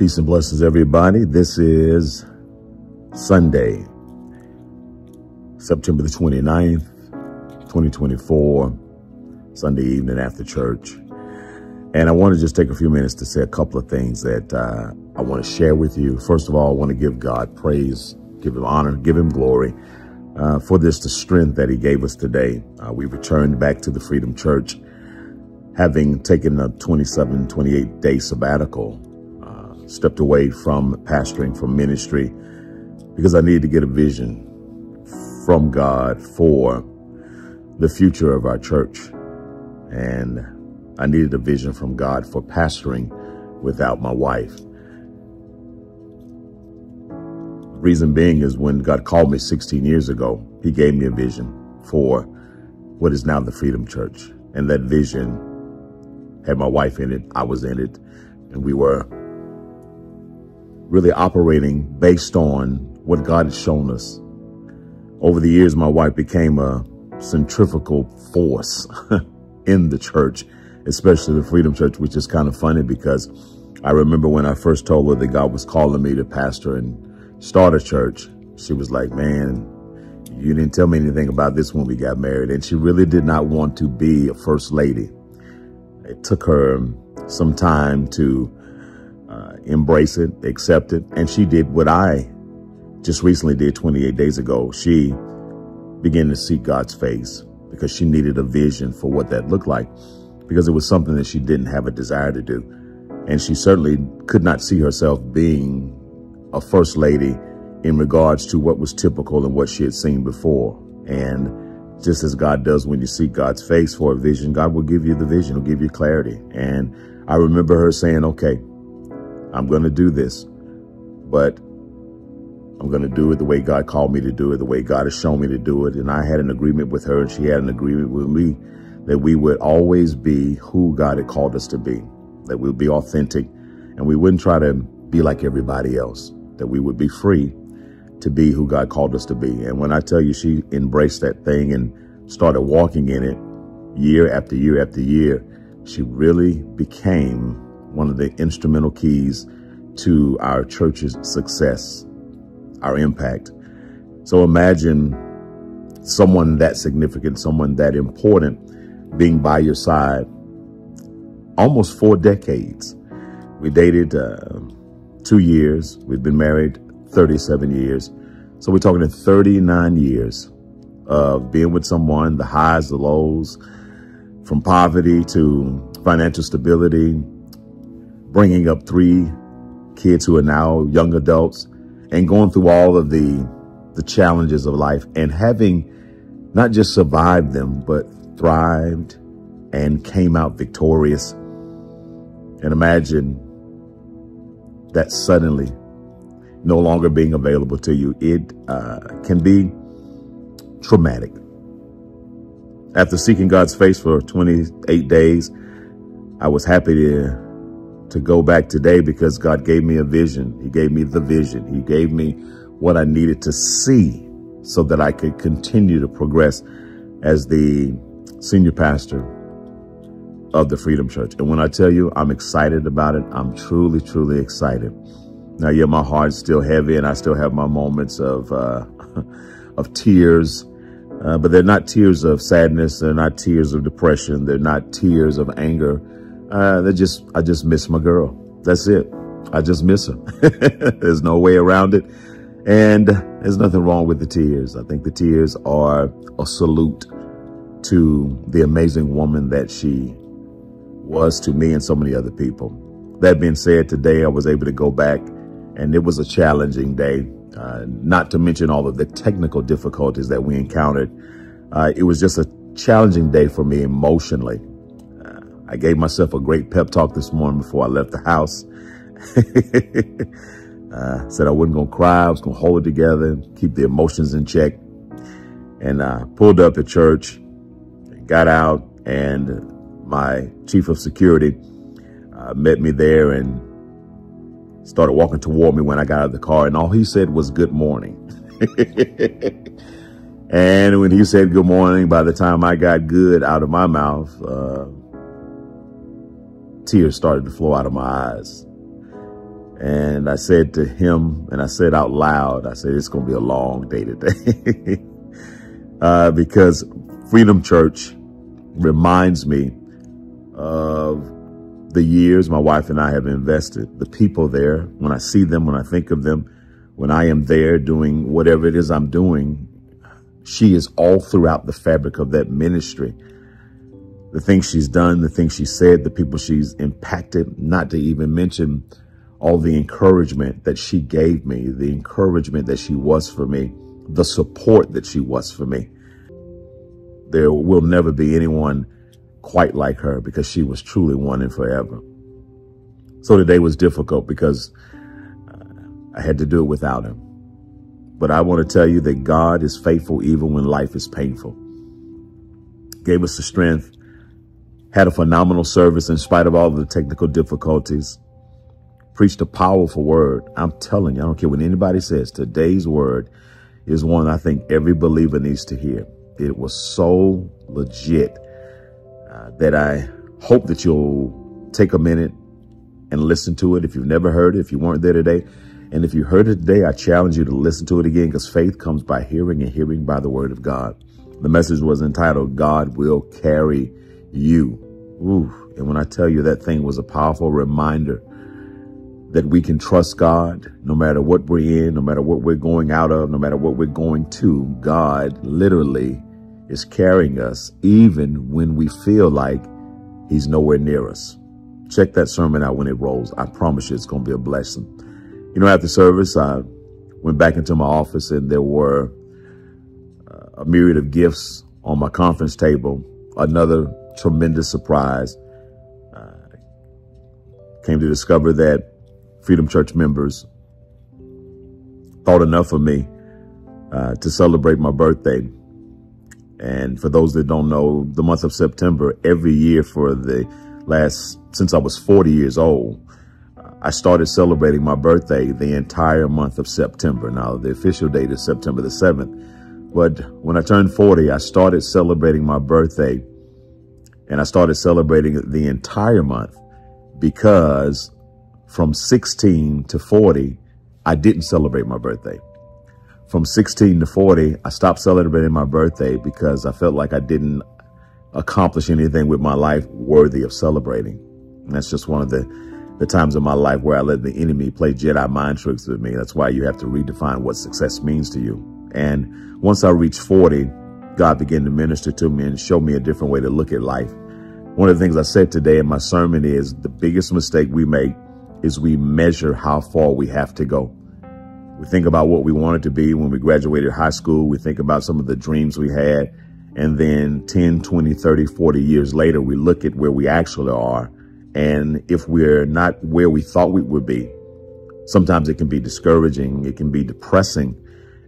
Peace and blessings, everybody. This is Sunday, September the 29th, 2024, Sunday evening after church. And I want to just take a few minutes to say a couple of things that I want to share with you. First of all, I want to give God praise, give him honor, give him glory for the strength that he gave us today. We returned back to the Freedom Church, having taken a 28-day sabbatical. Stepped away from pastoring, from ministry, because I needed to get a vision from God for the future of our church. And I needed a vision from God for pastoring without my wife. Reason being is when God called me 16 years ago, he gave me a vision for what is now the Freedom Church. And that vision had my wife in it, I was in it, and we were really operating based on what God has shown us. Over the years, my wife became a centrifugal force in the church, especially the Freedom Church, which is kind of funny because I remember when I first told her that God was calling me to pastor and start a church, she was like, man, you didn't tell me anything about this when we got married. And she really did not want to be a first lady. It took her some time to embrace it, accept it. And she did what I just recently did 28 days ago. She began to seek God's face because she needed a vision for what that looked like, because it was something that she didn't have a desire to do. And she certainly could not see herself being a first lady in regards to what was typical and what she had seen before. And just as God does when you seek God's face for a vision, God will give you the vision, will give you clarity. And I remember her saying, okay, I'm going to do this, but I'm going to do it the way God called me to do it, the way God has shown me to do it. And I had an agreement with her, and she had an agreement with me that we would always be who God had called us to be, that we would be authentic, and we wouldn't try to be like everybody else, that we would be free to be who God called us to be. And when I tell you, she embraced that thing and started walking in it year after year after year, she really became one of the instrumental keys to our church's success, our impact. So imagine someone that significant, someone that important being by your side almost 4 decades. We dated 2 years. We've been married 37 years. So we're talking 39 years of being with someone, the highs, the lows, from poverty to financial stability, bringing up 3 kids who are now young adults, and going through all of the challenges of life, and having not just survived them, but thrived and came out victorious. And imagine that suddenly no longer being available to you. It can be traumatic. After seeking God's face for 28 days, I was happy to go back today because God gave me a vision. He gave me the vision. He gave me what I needed to see so that I could continue to progress as the senior pastor of the Freedom Church. And when I tell you I'm excited about it, I'm truly, truly excited. Now, yeah, my heart's still heavy and I still have my moments of tears, but they're not tears of sadness. They're not tears of depression. They're not tears of anger. I just miss my girl. That's it. I just miss her. There's no way around it. And there's nothing wrong with the tears. I think the tears are a salute to the amazing woman that she was to me and so many other people. That being said, today I was able to go back, and it was a challenging day, not to mention all of the technical difficulties that we encountered. It was just a challenging day for me emotionally. I gave myself a great pep talk this morning before I left the house. Said I wasn't going to cry. I was going to hold it together, keep the emotions in check. And I pulled up at church, got out, and my chief of security met me there and started walking toward me when I got out of the car. And all he said was, "Good morning." And when he said good morning, by the time I got good out of my mouth, tears started to flow out of my eyes. And I said to him, and I said out loud, I said, it's going to be a long day today. Because Freedom Church reminds me of the years my wife and I have invested, the people there. When I see them, when I think of them, when I am there doing whatever it is I'm doing, she is all throughout the fabric of that ministry. The things she's done, the things she said, the people she's impacted, not to even mention all the encouragement that she gave me, the encouragement that she was for me, the support that she was for me. There will never be anyone quite like her because she was truly one and forever. So today was difficult because I had to do it without him. But I want to tell you that God is faithful even when life is painful. Gave us the strength, had a phenomenal service in spite of all the technical difficulties, preached a powerful word. I'm telling you, I don't care what anybody says, today's word is one I think every believer needs to hear. It was so legit that I hope that you'll take a minute and listen to it if you've never heard it, if you weren't there today. And if you heard it today, I challenge you to listen to it again, because faith comes by hearing and hearing by the word of God. The message was entitled, God Will Carry You. Ooh, and when I tell you that thing was a powerful reminder that we can trust God no matter what we're in, no matter what we're going out of, no matter what we're going to, God literally is carrying us even when we feel like he's nowhere near us. Check that sermon out when it rolls. I promise you it's going to be a blessing. You know, after service, I went back into my office and there were a myriad of gifts on my conference table. Another tremendous surprise. Came to discover that Freedom Church members thought enough of me to celebrate my birthday. And for those that don't know, the month of September, every year for the since I was 40 years old, I started celebrating my birthday the entire month of September. Now, the official date is September the 7th. But when I turned 40, I started celebrating my birthday, and I started celebrating it the entire month, because from 16 to 40, I didn't celebrate my birthday. From 16 to 40, I stopped celebrating my birthday because I felt like I didn't accomplish anything with my life worthy of celebrating. And that's just one of the times in my life where I let the enemy play Jedi mind tricks with me. That's why you have to redefine what success means to you. And once I reached 40, God began to minister to me and show me a different way to look at life. One of the things I said today in my sermon is the biggest mistake we make is we measure how far we have to go. We think about what we wanted to be when we graduated high school. We think about some of the dreams we had. And then 10, 20, 30, 40 years later, we look at where we actually are. And if we're not where we thought we would be, sometimes it can be discouraging. It can be depressing.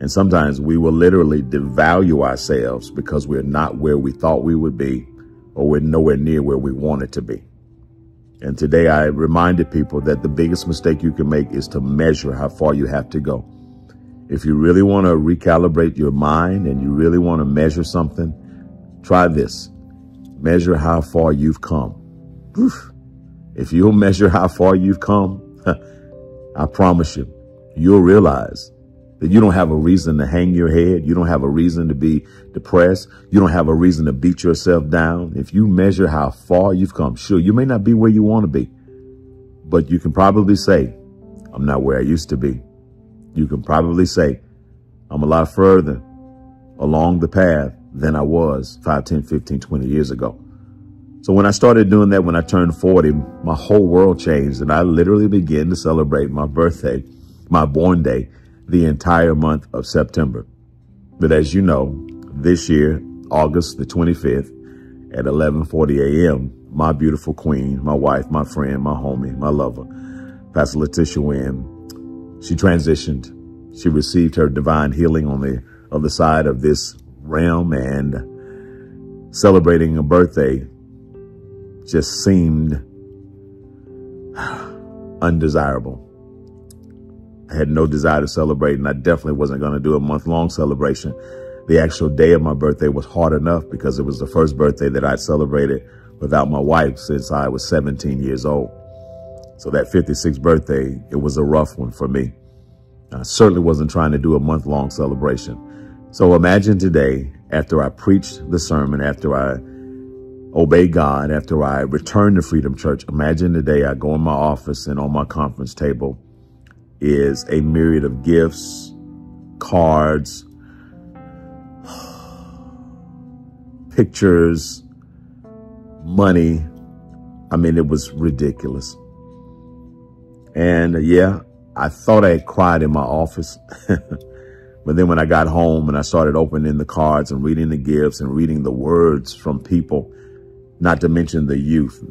And sometimes we will literally devalue ourselves because we're not where we thought we would be, or we're nowhere near where we wanted to be. And today I reminded people that the biggest mistake you can make is to measure how far you have to go. If you really want to recalibrate your mind and you really want to measure something, try this. Measure how far you've come. Oof. If you'll measure how far you've come, I promise you, you'll realize that you don't have a reason to hang your head. You don't have a reason to be depressed. You don't have a reason to beat yourself down. If you measure how far you've come, sure, you may not be where you want to be, but you can probably say, I'm not where I used to be. You can probably say, I'm a lot further along the path than I was 5, 10, 15, 20 years ago. So when I started doing that, when I turned 40, my whole world changed, and I literally began to celebrate my birthday, my born day, the entire month of September. But as you know, this year, August the 25th at 11:40 a.m., my beautiful queen, my wife, my friend, my homie, my lover, Pastor Letitia Wynn, she transitioned. She received her divine healing on the other side of this realm, and celebrating a birthday just seemed undesirable. I had no desire to celebrate, and I definitely wasn't going to do a month-long celebration. The actual day of my birthday was hard enough because it was the first birthday that I'd celebrated without my wife since I was 17 years old. So that 56th birthday, it was a rough one for me. I certainly wasn't trying to do a month-long celebration. So imagine today, after I preached the sermon, after I obeyed God, after I returned to Freedom Church, imagine today I go in my office and on my conference table is a myriad of gifts, cards, pictures, money. I mean, it was ridiculous. And yeah, I thought I had cried in my office. But then when I got home and I started opening the cards and reading the gifts and reading the words from people, not to mention the youth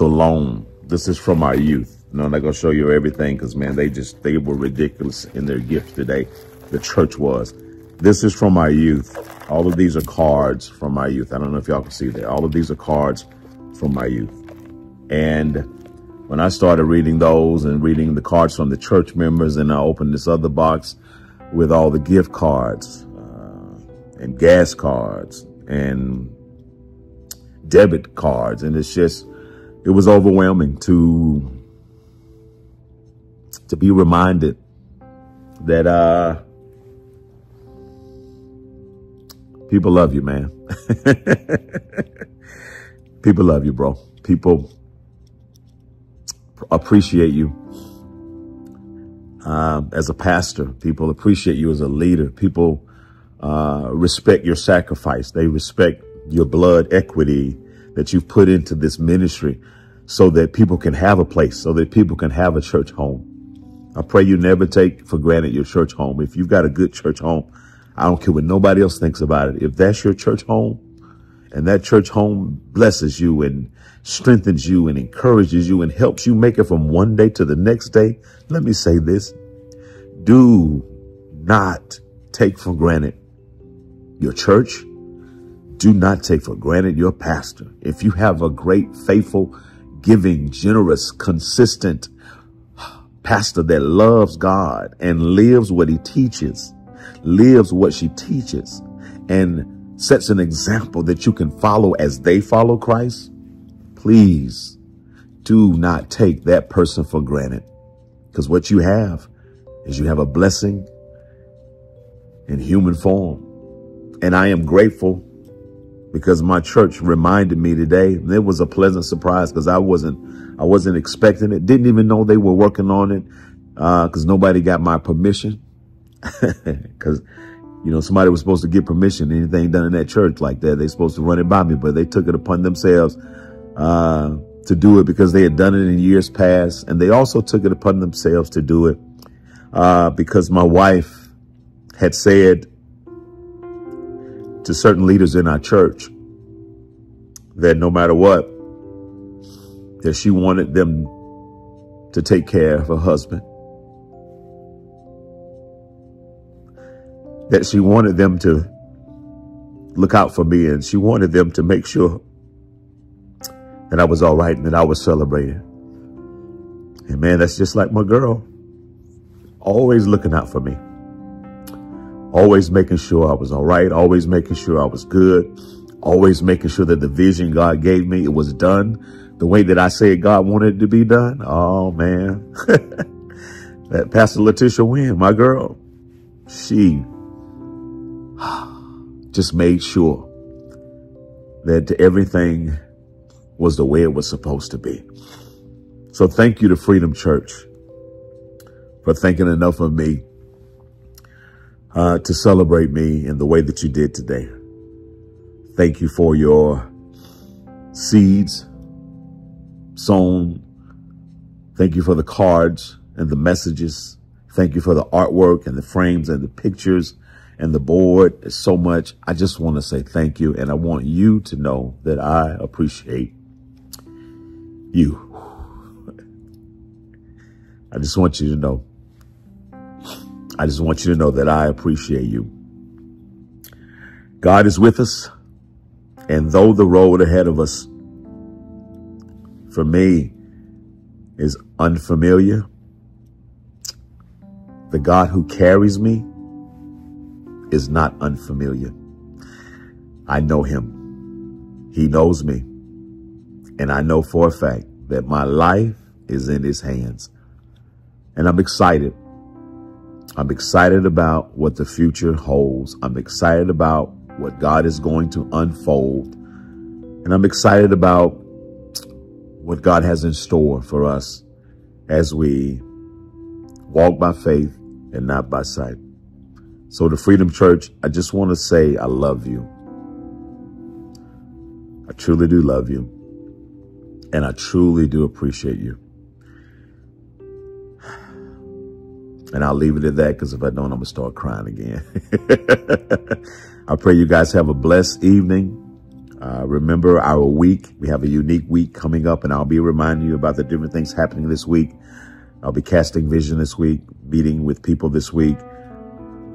alone. This is from our youth. No, I'm not going to show you everything because, man, they were ridiculous in their gifts today. The church was. This is from our youth. All of these are cards from my youth. I don't know if y'all can see that. All of these are cards from my youth. And when I started reading those and reading the cards from the church members, and I opened this other box with all the gift cards and gas cards and debit cards. And it was overwhelming to be reminded that people love you, man. People love you, bro. People appreciate you as a pastor. People appreciate you as a leader. People respect your sacrifice. They respect your blood equity that you've put into this ministry so that people can have a place, so that people can have a church home. I pray you never take for granted your church home. If you've got a good church home, I don't care what nobody else thinks about it. If that's your church home and that church home blesses you and strengthens you and encourages you and helps you make it from one day to the next day, let me say this. Do not take for granted your church. Do not take for granted your pastor. If you have a great, faithful, giving, generous, consistent pastor that loves God and lives what he teaches, lives what she teaches, and sets an example that you can follow as they follow Christ, please do not take that person for granted. Because what you have is you have a blessing in human form. And I am grateful because my church reminded me today. It was a pleasant surprise because I wasn't expecting it. Didn't even know they were working on it because nobody got my permission. Because, you know, somebody was supposed to get permission. Anything done in that church like that, they're supposed to run it by me. But they took it upon themselves to do it because they had done it in years past. And they also took it upon themselves to do it because my wife had said to certain leaders in our church that no matter what, that she wanted them to take care of her husband, that she wanted them to look out for me, and she wanted them to make sure that I was all right and that I was celebrating. And man, that's just like my girl, always looking out for me. Always making sure I was all right. Always making sure I was good. Always making sure that the vision God gave me, it was done the way that I said God wanted it to be done. Oh, man. That Pastor Letitia Wynn, my girl, she just made sure that everything was the way it was supposed to be. So thank you to Freedom Church for thinking enough of me to celebrate me in the way that you did today. Thank you for your seeds sown. Thank you for the cards and the messages. Thank you for the artwork and the frames and the pictures and the board. It's so much. I just want to say thank you. And I want you to know that I appreciate you. I just want you to know. I just want you to know that I appreciate you. God is with us. And though the road ahead of us, for me, is unfamiliar, the God who carries me is not unfamiliar. I know him. He knows me. And I know for a fact that my life is in his hands. And I'm excited. I'm excited about what the future holds. I'm excited about what God is going to unfold. And I'm excited about what God has in store for us as we walk by faith and not by sight. So the Freedom Church, I just want to say I love you. I truly do love you. And I truly do appreciate you. And I'll leave it at that, because if I don't, I'm going to start crying again. I pray you guys have a blessed evening. Remember our week. We have a unique week coming up, and I'll be reminding you about the different things happening this week. I'll be casting vision this week, meeting with people this week,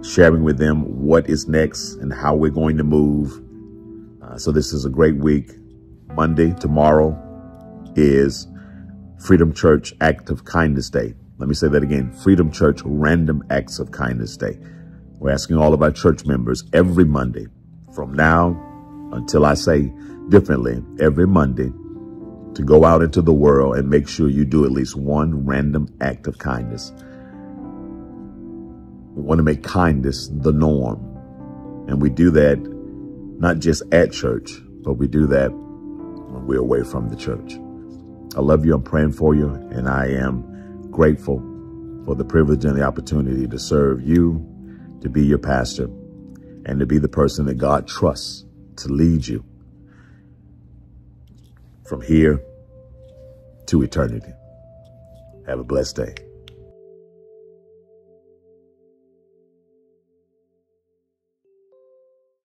sharing with them what is next and how we're going to move. So this is a great week. Monday, tomorrow, is Freedom Church Act of Kindness Day. Let me say that again. Freedom Church Random Acts of Kindness Day. We're asking all of our church members every Monday, from now until I say differently, every Monday, to go out into the world and make sure you do at least one random act of kindness. We want to make kindness the norm. And we do that not just at church, but we do that when we're away from the church. I love you. I'm praying for you. And I am grateful for the privilege and the opportunity to serve you, to be your pastor, and to be the person that God trusts to lead you from here to eternity. Have a blessed day.